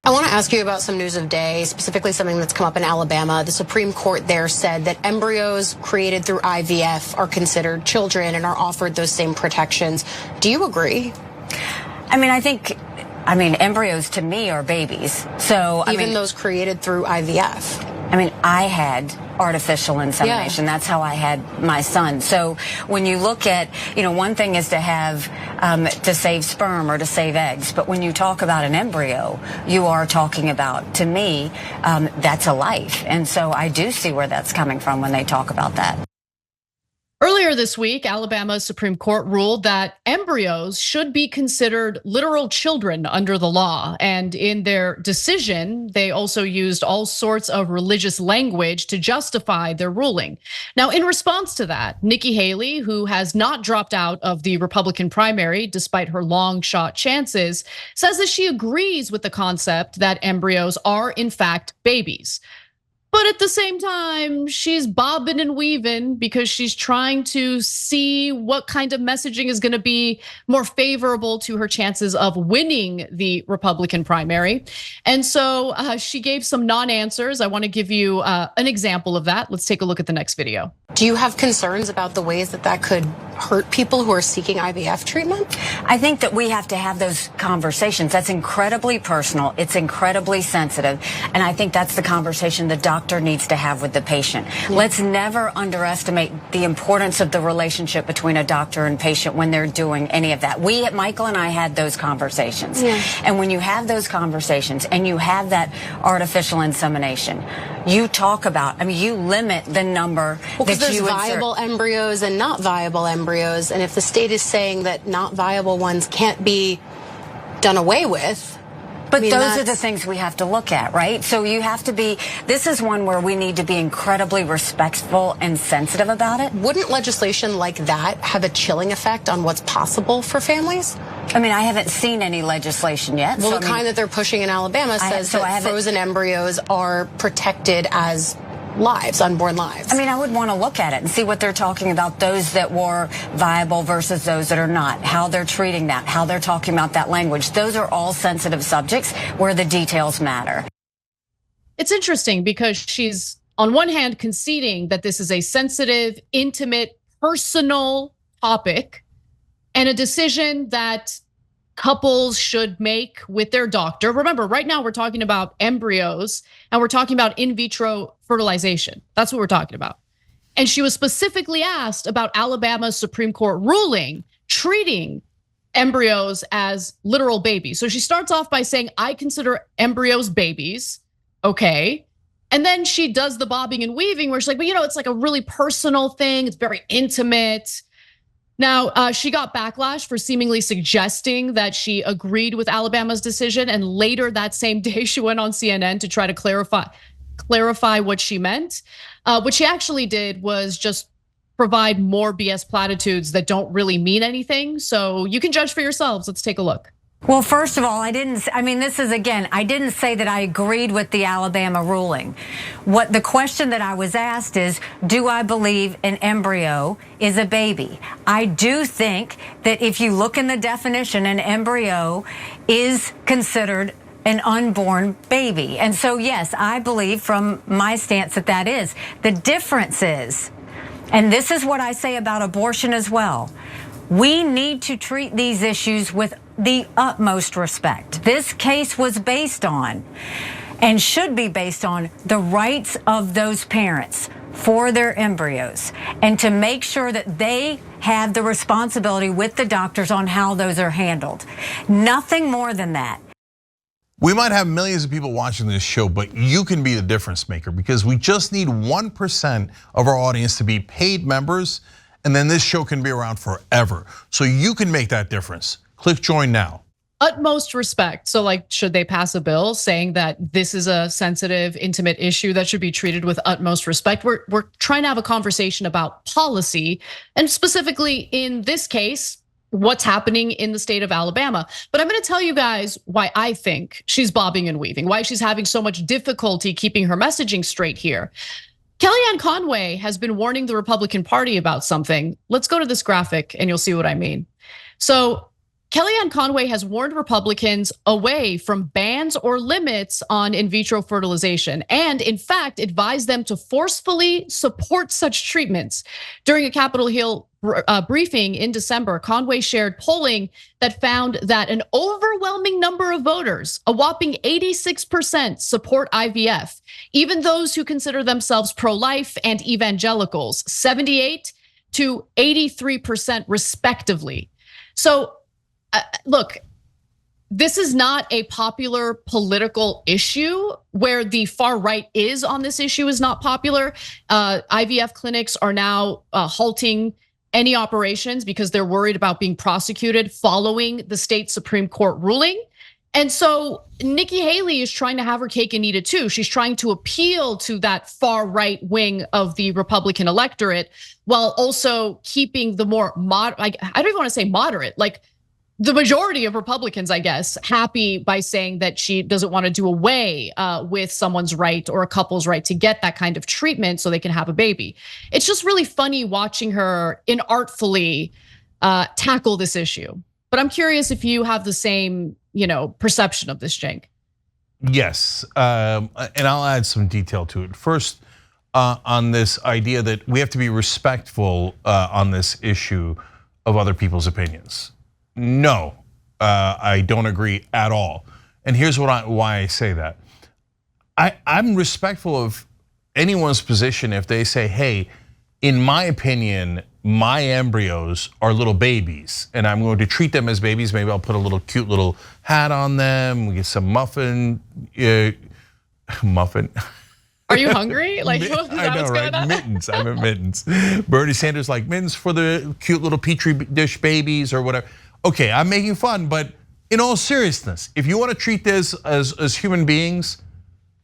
I want to ask you about some news of day, specifically something that's come up in Alabama. The Supreme Court there said that embryos created through IVF are considered children and are offered those same protections. Do you agree? I mean, embryos to me are babies. So even those created through IVF. I had artificial insemination. Yeah. That's how I had my son. So when you look at, one thing is to have, to save sperm or to save eggs. But when you talk about an embryo, you are talking about, to me, that's a life. And so I do see where that's coming from when they talk about that. Earlier this week, Alabama's Supreme Court ruled that embryos should be considered literal children under the law. And in their decision, they also used all sorts of religious language to justify their ruling. Now, in response to that, Nikki Haley, who has not dropped out of the Republican primary despite her long shot chances, says that she agrees with the concept that embryos are in fact babies. But at the same time, she's bobbing and weaving because she's trying to see what kind of messaging is going to be more favorable to her chances of winning the Republican primary. And so she gave some non-answers. I want to give you an example of that. Let's take a look at the next video. Do you have concerns about the ways that that could hurt people who are seeking IVF treatment? I think that we have to have those conversations. That's incredibly personal. It's incredibly sensitive. And I think that's the conversation the doctor needs to have with the patient. Let's never underestimate the importance of the relationship between a doctor and patient when they're doing any of that. Michael and I had those conversations. And when you have those conversations and you have that artificial insemination, you talk about, you limit the number that there's you viable embryos and not viable embryos. And if the state is saying that not viable ones can't be done away with. But those are the things we have to look at, right? So you have to be, this is one where we need to be incredibly respectful and sensitive about it. Wouldn't legislation like that have a chilling effect on what's possible for families? I haven't seen any legislation yet. Well, the kind that they're pushing in Alabama says that frozen embryos are protected as lives, unborn lives. I would want to look at it and see what they're talking about, those that were viable versus those that are not, how they're treating that, how they're talking about that language. Those are all sensitive subjects where the details matter. It's interesting because she's on one hand conceding that this is a sensitive, intimate, personal topic and a decision that couples should make with their doctor. Remember, right now we're talking about embryos and we're talking about in vitro fertilization. That's what we're talking about. And she was specifically asked about Alabama's Supreme Court ruling treating embryos as literal babies. So she starts off by saying, I consider embryos babies, okay. And then she does the bobbing and weaving where she's like, but it's like a really personal thing. It's very intimate. Now, she got backlash for seemingly suggesting that she agreed with Alabama's decision. And later that same day, she went on CNN to try to clarify what she meant. What she actually did was just provide more BS platitudes that don't really mean anything. So you can judge for yourselves. Let's take a look. Well, first of all, I didn't say that I agreed with the Alabama ruling. What the question that I was asked is, do I believe an embryo is a baby? I do think that if you look in the definition, an embryo is considered an unborn baby. And so, yes, I believe from my stance that is. The difference is, and this is what I say about abortion as well, we need to treat these issues with the utmost respect. This case was based on and should be based on the rights of those parents for their embryos and to make sure that they have the responsibility with the doctors on how those are handled. Nothing more than that. We might have millions of people watching this show, but you can be the difference maker because we just need 1% of our audience to be paid members, and then this show can be around forever. So you can make that difference. Click join now. Utmost respect. So should they pass a bill saying that this is a sensitive, intimate issue that should be treated with utmost respect? We're trying to have a conversation about policy and specifically in this case, what's happening in the state of Alabama. But I'm gonna tell you guys why I think she's bobbing and weaving, why she's having so much difficulty keeping her messaging straight here. Kellyanne Conway has been warning the Republican Party about something. Let's go to this graphic and you'll see what I mean. So Kellyanne Conway has warned Republicans away from bans or limits on in vitro fertilization, and in fact, advised them to forcefully support such treatments. During a Capitol Hill briefing in December, Conway shared polling that found that an overwhelming number of voters, a whopping 86%, support IVF, even those who consider themselves pro-life and evangelicals, 78 to 83% respectively. So look, this is not a popular political issue where the far right is on this issue is not popular. IVF clinics are now halting any operations because they're worried about being prosecuted following the state Supreme Court ruling. And so Nikki Haley is trying to have her cake and eat it too. She's trying to appeal to that far right wing of the Republican electorate while also keeping the more I don't even want to say moderate, like the majority of Republicans, I guess, happy by saying that she doesn't want to do away with someone's right or a couple's right to get that kind of treatment so they can have a baby. It's just really funny watching her inartfully tackle this issue. But I'm curious if you have the same, perception of this, Cenk. Yes, and I'll add some detail to it. First, on this idea that we have to be respectful on this issue of other people's opinions. No, I don't agree at all. And here's why I say that. I'm respectful of anyone's position if they say, hey, in my opinion, my embryos are little babies and I'm going to treat them as babies. Maybe I'll put a cute little hat on them. We get some muffin. Are you hungry? Like, is that I know, what's right? going on? Mittens, I meant mittens. Bernie Sanders like mittens for the cute little petri dish babies or whatever. Okay, I'm making fun, but in all seriousness, if you want to treat this as human beings,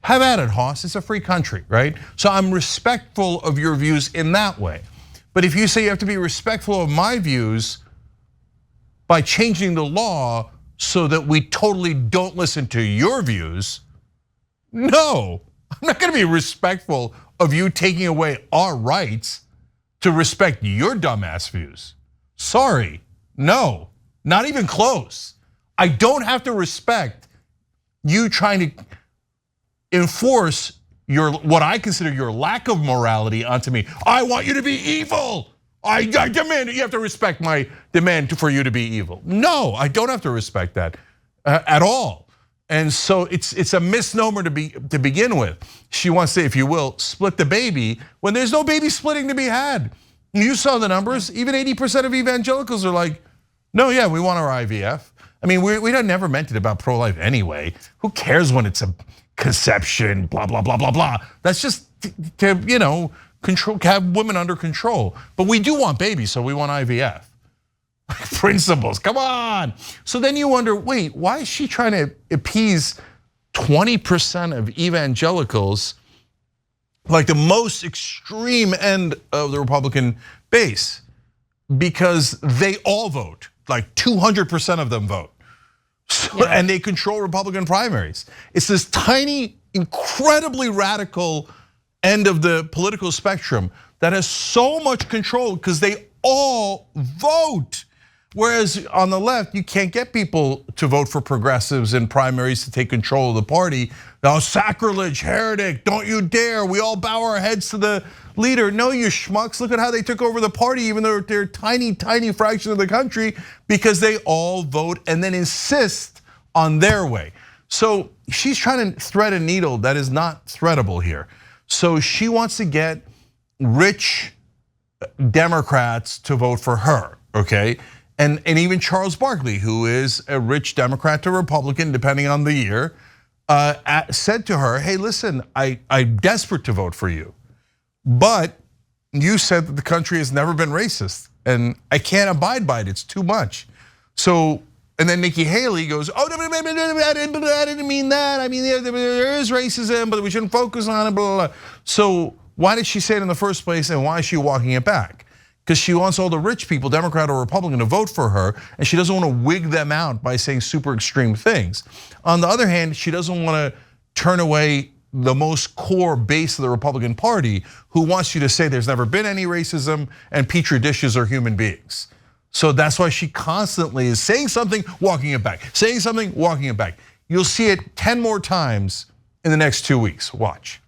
have at it, Hoss. It's a free country, right? So I'm respectful of your views in that way. But if you say you have to be respectful of my views by changing the law so that we totally don't listen to your views, no, I'm not gonna be respectful of you taking away our rights to respect your dumbass views. Sorry, no, not even close. I don't have to respect you trying to enforce what I consider your lack of morality onto me. I want you to be evil. I demand that you have to respect my demand for you to be evil. No, I don't have to respect that at all. And so it's a misnomer to begin with. She wants to, if you will, split the baby when there's no baby splitting to be had. You saw the numbers. Even 80% of evangelicals are like, no, yeah, we want our IVF. I mean, we never meant it about pro-life anyway. Who cares when it's a conception, blah, blah, blah, blah, blah. That's just to, control, have women under control. But we do want babies, so we want IVF. Principles, come on. So then you wonder, wait, why is she trying to appease 20% of evangelicals, like the most extreme end of the Republican base? Because they all vote, like 200% of them vote. So, yeah. And they control Republican primaries. It's this tiny, incredibly radical end of the political spectrum that has so much control because they all vote. Whereas on the left, you can't get people to vote for progressives in primaries to take control of the party. Now, sacrilege, heretic, don't you dare. We all bow our heads to the leader. No, you schmucks, look at how they took over the party, even though they're a tiny, tiny fraction of the country, because they all vote and then insist on their way. So she's trying to thread a needle that is not threadable here. So she wants to get rich Democrats to vote for her, okay? And even Charles Barkley, who is a rich Democrat to Republican, depending on the year, said to her, hey, listen, I'm desperate to vote for you. But you said that the country has never been racist, and I can't abide by it, it's too much. So, and then Nikki Haley goes, oh, I didn't mean that. I mean, there is racism, but we shouldn't focus on it, blah, blah, blah. So why did she say it in the first place, and why is she walking it back? Because she wants all the rich people, Democrat or Republican, to vote for her, and she doesn't want to wig them out by saying super extreme things. On the other hand, she doesn't want to turn away the most core base of the Republican Party, who wants you to say there's never been any racism and petri dishes are human beings. So that's why she constantly is saying something, walking it back, saying something, walking it back. You'll see it 10 more times in the next 2 weeks. Watch.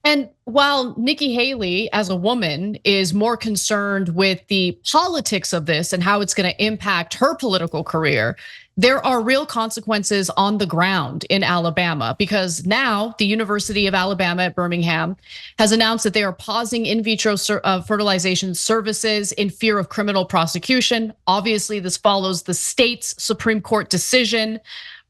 And while Nikki Haley, as a woman, is more concerned with the politics of this and how it's going to impact her political career, there are real consequences on the ground in Alabama, because now the University of Alabama at Birmingham has announced that they are pausing in vitro fertilization services in fear of criminal prosecution. Obviously, this follows the state's Supreme Court decision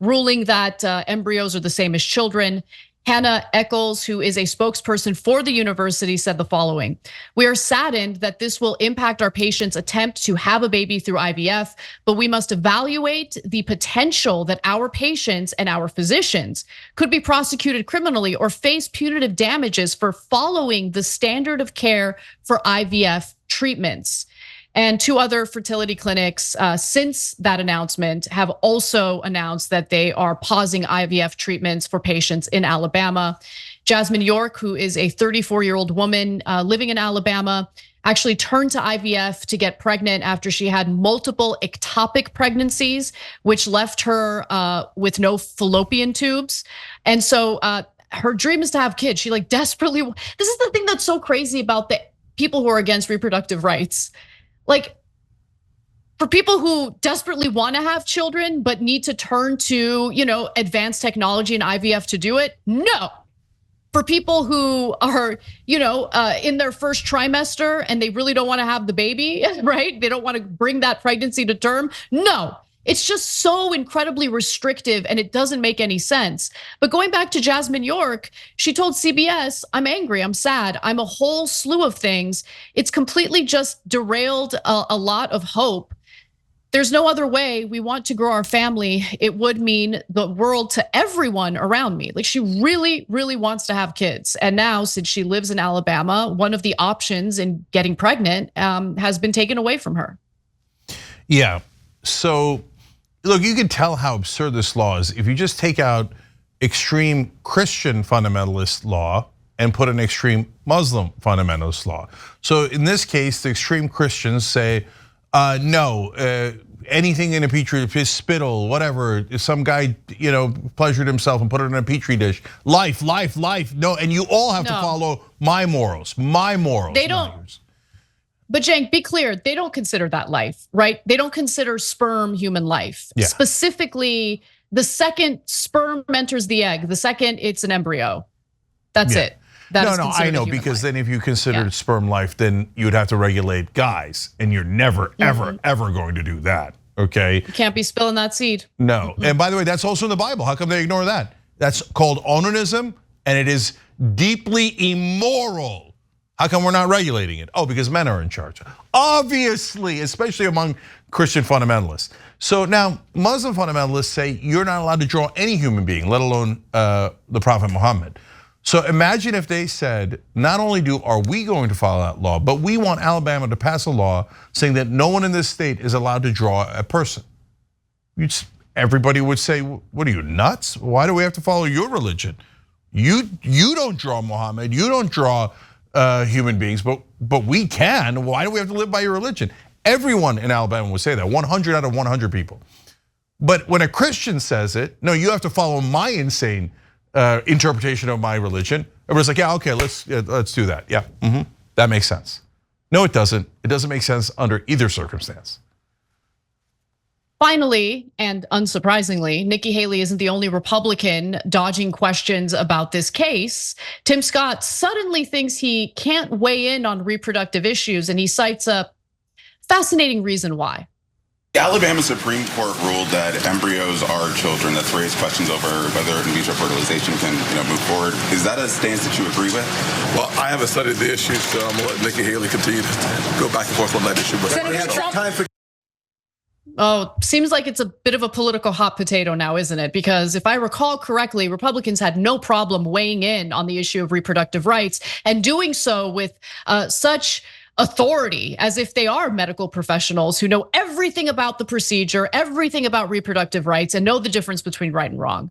ruling that embryos are the same as children. Hannah Eccles, who is a spokesperson for the university, said the following: "We are saddened that this will impact our patients' attempt to have a baby through IVF, but we must evaluate the potential that our patients and our physicians could be prosecuted criminally or face punitive damages for following the standard of care for IVF treatments." And 2 other fertility clinics since that announcement have also announced that they are pausing IVF treatments for patients in Alabama. Jasmine York, who is a 34-year-old woman living in Alabama, actually turned to IVF to get pregnant after she had multiple ectopic pregnancies, which left her with no fallopian tubes. And so her dream is to have kids. She desperately, this is the thing that's so crazy about the people who are against reproductive rights. Like, for people who desperately want to have children but need to turn to, advanced technology and IVF to do it, no. For people who are, in their first trimester and they really don't want to have the baby, right? They don't want to bring that pregnancy to term, no. It's just so incredibly restrictive and it doesn't make any sense. But going back to Jasmine York, she told CBS, "I'm angry, I'm sad, I'm a whole slew of things. It's completely just derailed a lot of hope. There's no other way we want to grow our family. It would mean the world to everyone around me." Like, she really, really wants to have kids. And now, since she lives in Alabama, one of the options in getting pregnant has been taken away from her. Yeah, so look, you can tell how absurd this law is if you just take out extreme Christian fundamentalist law and put an extreme Muslim fundamentalist law. So in this case, the extreme Christians say, no, anything in a petri dish, spittle, whatever. If some guy, pleasured himself and put it in a petri dish, life. No, and you all have to follow my morals. They don't. But Cenk, be clear, they don't consider that life, right? They don't consider sperm human life. Yeah. Specifically, the second sperm enters the egg, the second it's an embryo. That's it. No, I know, because then if you considered sperm life, then you would have to regulate guys, and you're never, ever going to do that, okay? You can't be spilling that seed. No, and by the way, that's also in the Bible. How come they ignore that? That's called onanism, and it is deeply immoral. How come we're not regulating it? Oh, because men are in charge. Obviously, especially among Christian fundamentalists. So now Muslim fundamentalists say you're not allowed to draw any human being, let alone the Prophet Muhammad. So imagine if they said, not only are we going to follow that law, but we want Alabama to pass a law saying that no one in this state is allowed to draw a person. Everybody would say, what are you, nuts? Why do we have to follow your religion? You don't draw Muhammad, you don't draw human beings, but we can. Why do we have to live by your religion? Everyone in Alabama would say that, 100 out of 100 people. But when a Christian says it, no, you have to follow my insane interpretation of my religion. Everybody's like, yeah, okay, let's do that. Yeah, that makes sense. No, it doesn't. It doesn't make sense under either circumstance. Finally, and unsurprisingly, Nikki Haley isn't the only Republican dodging questions about this case. Tim Scott suddenly thinks he can't weigh in on reproductive issues, and he cites a fascinating reason why. The Alabama Supreme Court ruled that embryos are children. That's raised questions over whether in vitro fertilization can move forward. Is that a stance that you agree with? Well, I haven't studied the issue, so I'm gonna let Nikki Haley continue to go back and forth on that issue. But Senator Trump. Oh, seems like it's a bit of a political hot potato now, isn't it? Because if I recall correctly, Republicans had no problem weighing in on the issue of reproductive rights and doing so with such authority, as if they are medical professionals who know everything about the procedure, everything about reproductive rights, and know the difference between right and wrong.